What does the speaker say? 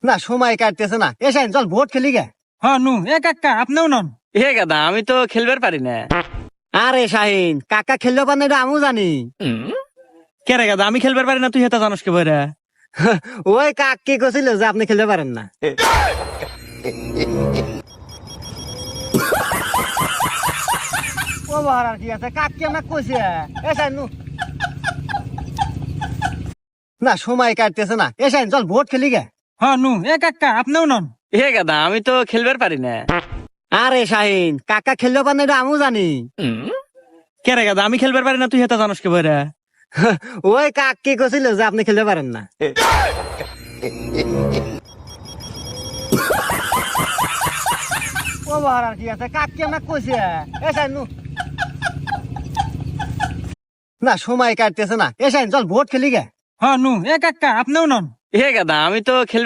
না সময় কাটতেছে না, এসেন চল ভোট খেলি গে। হ্যাঁ নু এ কাকা আপনিও নন। এ গাদা আমি তো খেলবার পারি না। আরে শাহিন, কাকা খেলতে পারে না এটা আমিও জানি। কে রে গাদা আমি খেলবার পারি না, তুই হেতা জানোস কে বইরা? ওই কাক কি কছিল যে আপনি খেলতে পারেন না। ও বাহার আর কি আছে, কাক কি আমাকে কইছে? এসেন নু। না সময় কাটতেছে না, এসেন চল ভোট খেলি গে। হ্যাঁ নু এ কাকা আপনিও নন। এ গাদা আমি তো খেলবার পারি না। আরে শাহিন, কাকা খেলতে পারে না এটা আমিও জানি। কে রে গাদা আমি খেলবার পারি না, তুই হেতা জানোস কে বইরা? ওই কাক কি কছিল যে আপনি খেলতে পারেন না। ও বাহার আর কি আছে, কাক কি আমাকে কইছে? এসেন নু। না সময় কাটতেছে না, এসেন চল ভোট খেলি গে। হ্যাঁ নু এ কাকা আপনিও নন। এ গাদা আমি তো খেলবার